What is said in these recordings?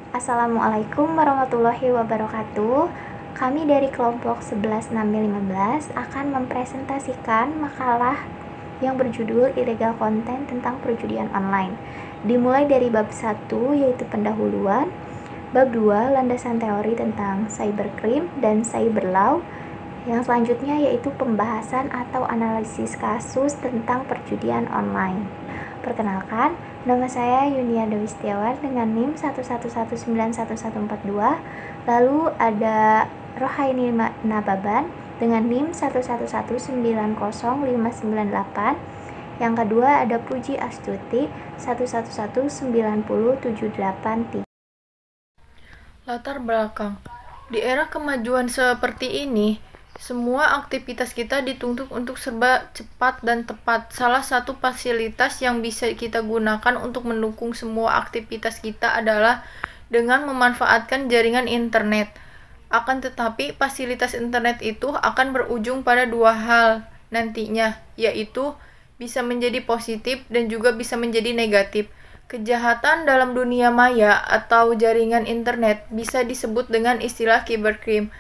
Assalamualaikum warahmatullahi wabarakatuh. Kami dari kelompok 11 akan mempresentasikan makalah yang berjudul Illegal Content tentang perjudian online. Dimulai dari bab 1 yaitu pendahuluan, bab 2 landasan teori tentang cybercrime dan cyberlaw. Yang selanjutnya yaitu pembahasan atau analisis kasus tentang perjudian online. Perkenalkan, nama saya Yunia Dewi Setiawan dengan NIM 111911142. Lalu ada Rohaini Nababan dengan NIM 111900598. Yang kedua ada Puji Astuti 111900783. Latar belakang. Di era kemajuan seperti ini, semua aktivitas kita dituntut untuk serba cepat dan tepat. Salah satu fasilitas yang bisa kita gunakan untuk mendukung semua aktivitas kita adalah dengan memanfaatkan jaringan internet. Akan tetapi, fasilitas internet itu akan berujung pada dua hal nantinya, yaitu bisa menjadi positif dan juga bisa menjadi negatif. Kejahatan dalam dunia maya atau jaringan internet bisa disebut dengan istilah cybercrime.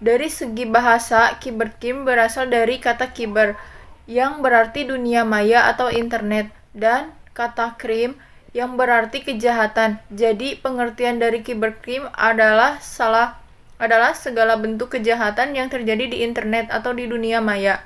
Dari segi bahasa, cybercrime berasal dari kata cyber, yang berarti dunia maya atau internet, dan kata crime, yang berarti kejahatan. Jadi, pengertian dari cybercrime adalah segala bentuk kejahatan yang terjadi di internet atau di dunia maya.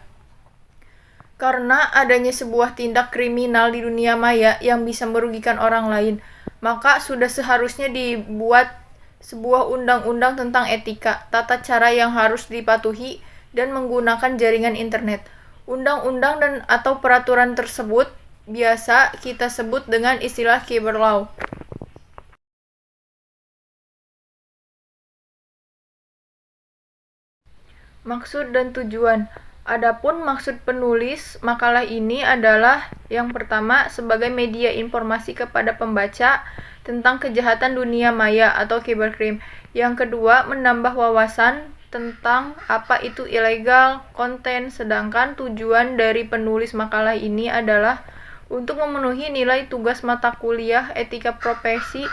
Karena adanya sebuah tindak kriminal di dunia maya yang bisa merugikan orang lain, maka sudah seharusnya dibuat sebuah undang-undang tentang etika, tata cara yang harus dipatuhi dan menggunakan jaringan internet. Undang-undang dan atau peraturan tersebut biasa kita sebut dengan istilah cyberlaw. Maksud dan tujuan. Adapun maksud penulis makalah ini adalah yang pertama sebagai media informasi kepada pembaca tentang kejahatan dunia maya atau cybercrime. Yang kedua, menambah wawasan tentang apa itu illegal content, sedangkan tujuan dari penulis makalah ini adalah untuk memenuhi nilai tugas mata kuliah etika profesi,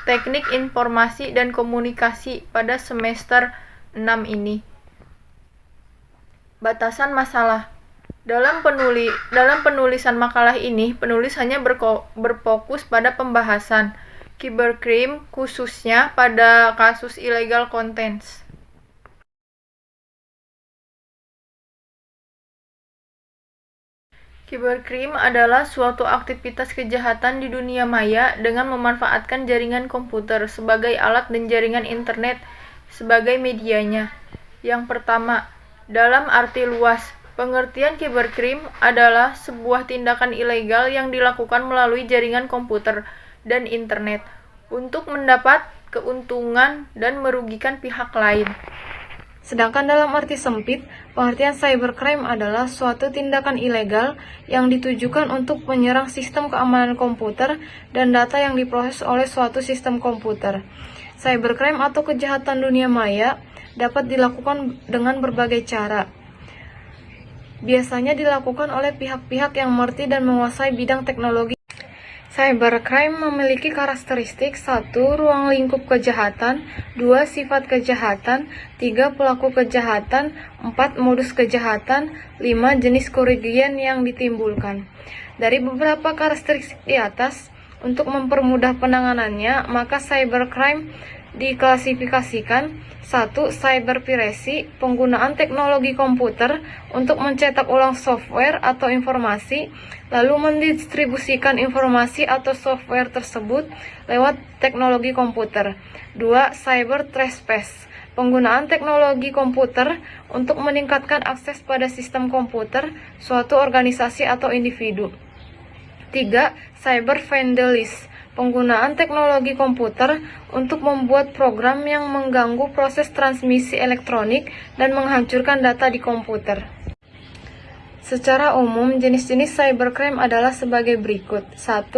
teknik informasi dan komunikasi pada semester 6 ini. Batasan masalah. Dalam penulisan makalah ini, penulis hanya berfokus pada pembahasan cybercrime, khususnya pada kasus illegal contents. Cybercrime adalah suatu aktivitas kejahatan di dunia maya dengan memanfaatkan jaringan komputer sebagai alat dan jaringan internet sebagai medianya. Yang pertama, dalam arti luas, pengertian cybercrime adalah sebuah tindakan ilegal yang dilakukan melalui jaringan komputer dan internet untuk mendapat keuntungan dan merugikan pihak lain. Sedangkan dalam arti sempit, pengertian cybercrime adalah suatu tindakan ilegal yang ditujukan untuk menyerang sistem keamanan komputer dan data yang diproses oleh suatu sistem komputer. Cybercrime atau kejahatan dunia maya dapat dilakukan dengan berbagai cara. Biasanya dilakukan oleh pihak-pihak yang mengerti dan menguasai bidang teknologi. Cybercrime memiliki karakteristik 1. Ruang lingkup kejahatan, 2. Sifat kejahatan, 3. Pelaku kejahatan, 4. Modus kejahatan, 5. Jenis kerugian yang ditimbulkan. Dari beberapa karakteristik di atas, untuk mempermudah penanganannya, maka cybercrime diklasifikasikan 1. Cyberpiracy, penggunaan teknologi komputer untuk mencetak ulang software atau informasi, lalu mendistribusikan informasi atau software tersebut lewat teknologi komputer. 2. Cyber trespass, penggunaan teknologi komputer untuk meningkatkan akses pada sistem komputer suatu organisasi atau individu. 3. Cyber vandalism, penggunaan teknologi komputer untuk membuat program yang mengganggu proses transmisi elektronik dan menghancurkan data di komputer. Secara umum, jenis-jenis cybercrime adalah sebagai berikut. 1.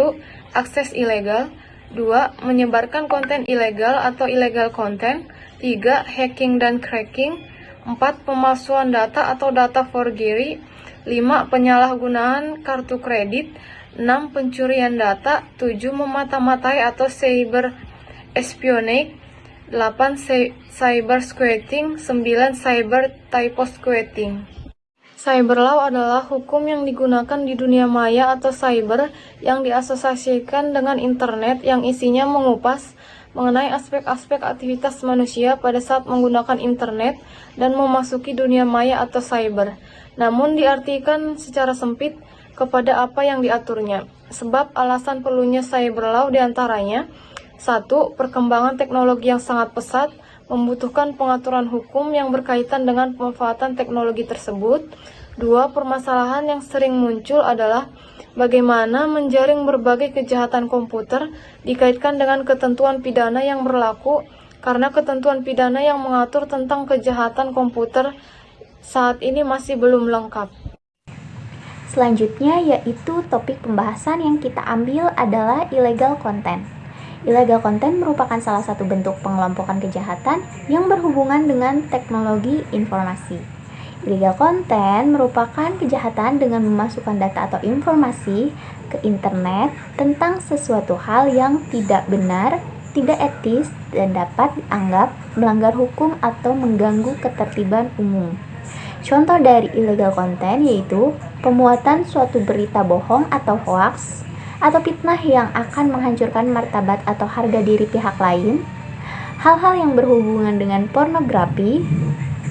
Akses ilegal. 2. Menyebarkan konten ilegal atau illegal content. 3. Hacking dan cracking. 4. Pemalsuan data atau data forgery. 5. Penyalahgunaan kartu kredit. 6. Pencurian data. 7. Memata-matai atau cyber espionage, 8 cyber squatting, 9 cyber typosquatting. Cyber law adalah hukum yang digunakan di dunia maya atau cyber yang diasosiasikan dengan internet yang isinya mengupas mengenai aspek-aspek aktivitas manusia pada saat menggunakan internet dan memasuki dunia maya atau cyber. Namun diartikan secara sempit kepada apa yang diaturnya. Sebab alasan perlunya cyber law diantaranya: 1. Perkembangan teknologi yang sangat pesat membutuhkan pengaturan hukum yang berkaitan dengan pemanfaatan teknologi tersebut. 2. Permasalahan yang sering muncul adalah bagaimana menjaring berbagai kejahatan komputer dikaitkan dengan ketentuan pidana yang berlaku, karena ketentuan pidana yang mengatur tentang kejahatan komputer saat ini masih belum lengkap. Selanjutnya yaitu topik pembahasan yang kita ambil adalah illegal content. Illegal content merupakan salah satu bentuk pengelompokan kejahatan yang berhubungan dengan teknologi informasi. Illegal content merupakan kejahatan dengan memasukkan data atau informasi ke internet tentang sesuatu hal yang tidak benar, tidak etis, dan dapat dianggap melanggar hukum atau mengganggu ketertiban umum. Contoh dari illegal content yaitu pemuatan suatu berita bohong atau hoax, atau fitnah yang akan menghancurkan martabat atau harga diri pihak lain, hal-hal yang berhubungan dengan pornografi,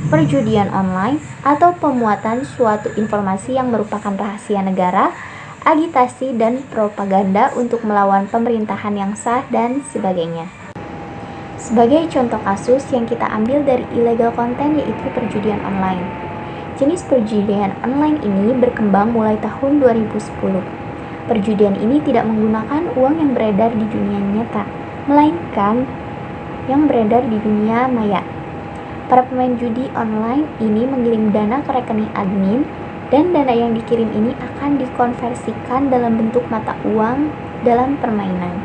perjudian online, atau pemuatan suatu informasi yang merupakan rahasia negara, agitasi dan propaganda untuk melawan pemerintahan yang sah, dan sebagainya. Sebagai contoh kasus yang kita ambil dari illegal content yaitu perjudian online. Jenis perjudian online ini berkembang mulai tahun 2010. Perjudian ini tidak menggunakan uang yang beredar di dunia nyata, melainkan yang beredar di dunia maya. Para pemain judi online ini mengirim dana ke rekening admin, dan dana yang dikirim ini akan dikonversikan dalam bentuk mata uang dalam permainan.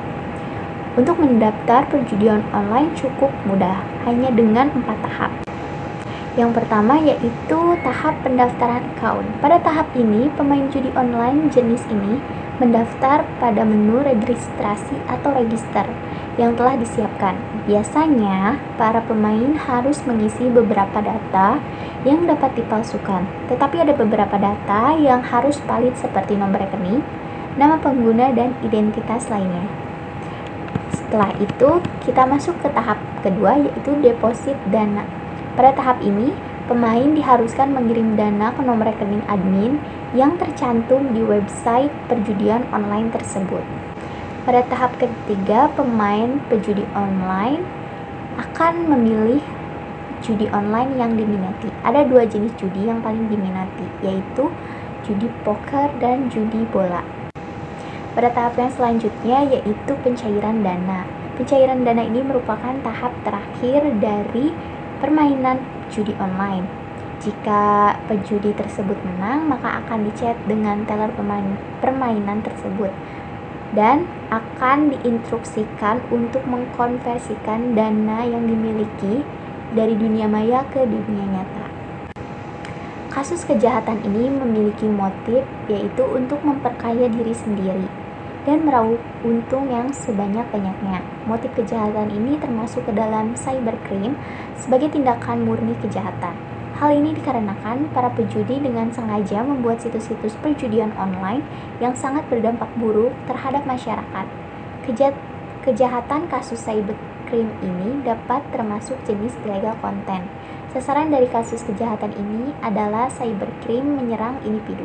Untuk mendaftar perjudian online cukup mudah, hanya dengan 4 tahap. Yang pertama yaitu tahap pendaftaran account. Pada tahap ini, pemain judi online jenis ini mendaftar pada menu registrasi atau register yang telah disiapkan. Biasanya, para pemain harus mengisi beberapa data yang dapat dipalsukan, tetapi ada beberapa data yang harus valid seperti nomor rekening, nama pengguna, dan identitas lainnya. Setelah itu, kita masuk ke tahap kedua yaitu deposit dana. Pada tahap ini, pemain diharuskan mengirim dana ke nomor rekening admin yang tercantum di website perjudian online tersebut. Pada tahap ketiga, pemain pejudi online akan memilih judi online yang diminati. Ada 2 jenis judi yang paling diminati, yaitu judi poker dan judi bola. Pada tahap yang selanjutnya yaitu pencairan dana. Pencairan dana ini merupakan tahap terakhir dari permainan judi online. Jika pejudi tersebut menang, maka akan dicet dengan teller permainan tersebut dan akan diinstruksikan untuk mengkonversikan dana yang dimiliki dari dunia maya ke dunia nyata. Kasus kejahatan ini memiliki motif yaitu untuk memperkaya diri sendiri dan meraup untung yang sebanyak-banyaknya. Motif kejahatan ini termasuk ke dalam cybercrime sebagai tindakan murni kejahatan. Hal ini dikarenakan para pejudi dengan sengaja membuat situs-situs perjudian online yang sangat berdampak buruk terhadap masyarakat. Kejahatan kasus cybercrime ini dapat termasuk jenis illegal content. Sasaran dari kasus kejahatan ini adalah cybercrime menyerang individu.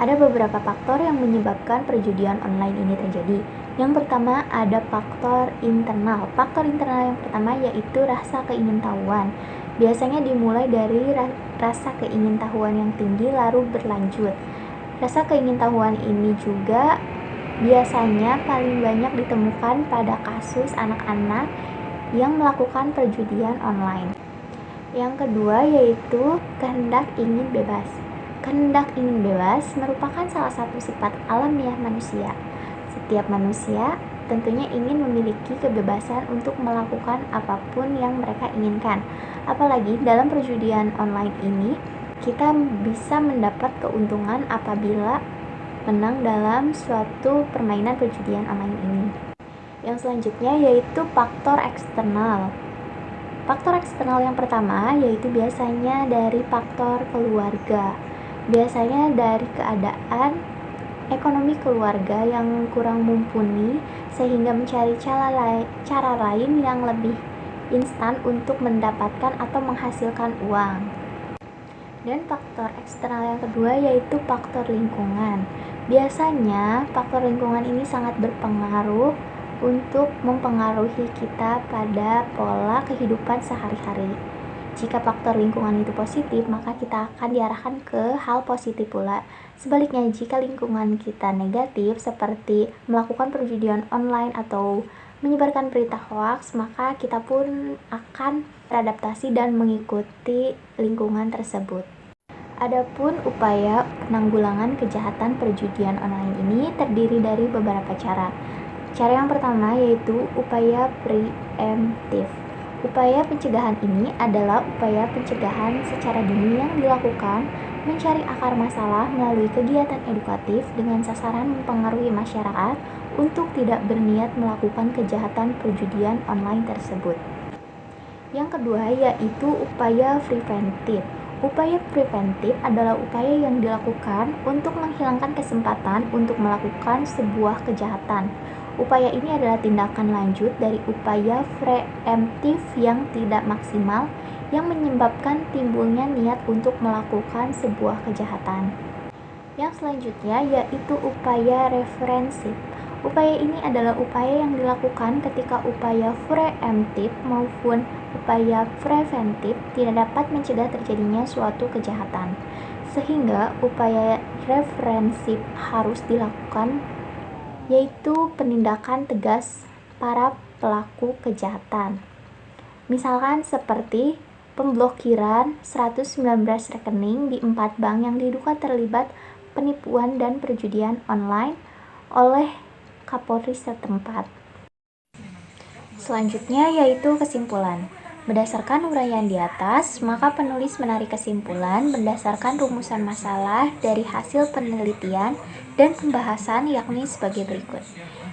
Ada beberapa faktor yang menyebabkan perjudian online ini terjadi. Yang pertama ada faktor internal. Faktor internal yang pertama yaitu rasa keingintahuan. Biasanya dimulai dari rasa keingintahuan yang tinggi lalu berlanjut. Rasa keingintahuan ini juga biasanya paling banyak ditemukan pada kasus anak-anak yang melakukan perjudian online. Yang kedua yaitu kehendak ingin bebas. Kehendak ingin bebas merupakan salah satu sifat alamiah manusia. Setiap manusia tentunya ingin memiliki kebebasan untuk melakukan apapun yang mereka inginkan. Apalagi dalam perjudian online ini, kita bisa mendapat keuntungan apabila menang dalam suatu permainan perjudian online ini. Yang selanjutnya yaitu faktor eksternal. Faktor eksternal yang pertama yaitu biasanya dari faktor keluarga. Biasanya dari keadaan ekonomi keluarga yang kurang mumpuni sehingga mencari cara lain yang lebih instan untuk mendapatkan atau menghasilkan uang. Dan faktor eksternal yang kedua yaitu faktor lingkungan. Biasanya faktor lingkungan ini sangat berpengaruh untuk mempengaruhi kita pada pola kehidupan sehari-hari. Jika faktor lingkungan itu positif, maka kita akan diarahkan ke hal positif pula. Sebaliknya, jika lingkungan kita negatif seperti melakukan perjudian online atau menyebarkan berita hoaks, maka kita pun akan beradaptasi dan mengikuti lingkungan tersebut. Adapun upaya penanggulangan kejahatan perjudian online ini terdiri dari beberapa cara. Cara yang pertama yaitu upaya preemptif. Upaya pencegahan ini adalah upaya pencegahan secara dini yang dilakukan mencari akar masalah melalui kegiatan edukatif dengan sasaran mempengaruhi masyarakat untuk tidak berniat melakukan kejahatan perjudian online tersebut. Yang kedua yaitu upaya preventif. Upaya preventif adalah upaya yang dilakukan untuk menghilangkan kesempatan untuk melakukan sebuah kejahatan. Upaya ini adalah tindakan lanjut dari upaya preemptif yang tidak maksimal yang menyebabkan timbulnya niat untuk melakukan sebuah kejahatan. Yang selanjutnya yaitu upaya referensif. Upaya ini adalah upaya yang dilakukan ketika upaya preemptif maupun upaya preventif tidak dapat mencegah terjadinya suatu kejahatan, sehingga upaya referensif harus dilakukan, yaitu penindakan tegas para pelaku kejahatan. Misalkan seperti pemblokiran 119 rekening di 4 bank yang diduga terlibat penipuan dan perjudian online oleh Kapolri setempat. Selanjutnya yaitu kesimpulan. Berdasarkan uraian di atas, maka penulis menarik kesimpulan berdasarkan rumusan masalah dari hasil penelitian dan pembahasan yakni sebagai berikut.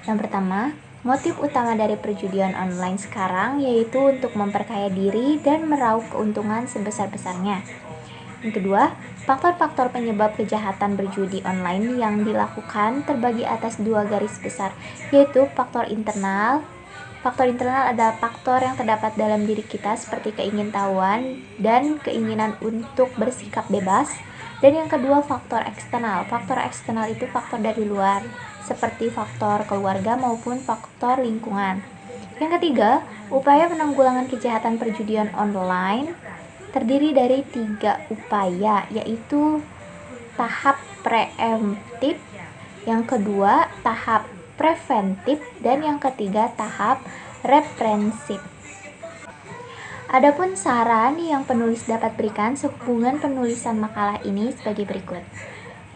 Yang pertama, motif utama dari perjudian online sekarang yaitu untuk memperkaya diri dan meraup keuntungan sebesar-besarnya. Yang kedua, faktor-faktor penyebab kejahatan berjudi online yang dilakukan terbagi atas 2 garis besar, yaitu faktor internal. Faktor internal adalah faktor yang terdapat dalam diri kita seperti keingintahuan dan keinginan untuk bersikap bebas. Dan yang kedua, faktor eksternal. Faktor eksternal itu faktor dari luar, seperti faktor keluarga maupun faktor lingkungan. Yang ketiga, upaya penanggulangan kejahatan perjudian online terdiri dari 3 upaya, yaitu tahap preemptif, yang kedua tahap preventif, dan yang ketiga tahap represif. Adapun saran yang penulis dapat berikan sehubungan penulisan makalah ini sebagai berikut.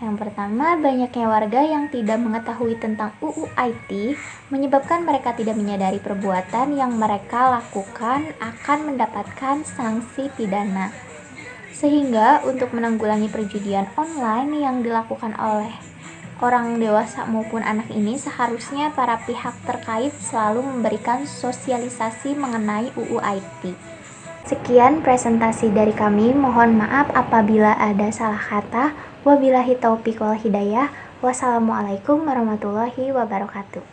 Yang pertama, banyaknya warga yang tidak mengetahui tentang UU IT menyebabkan mereka tidak menyadari perbuatan yang mereka lakukan akan mendapatkan sanksi pidana. Sehingga untuk menanggulangi perjudian online yang dilakukan oleh orang dewasa maupun anak ini, seharusnya para pihak terkait selalu memberikan sosialisasi mengenai UU IT. Sekian presentasi dari kami, mohon maaf apabila ada salah kata. Wabillahi taufiq wal hidayah. Wassalamualaikum warahmatullahi wabarakatuh.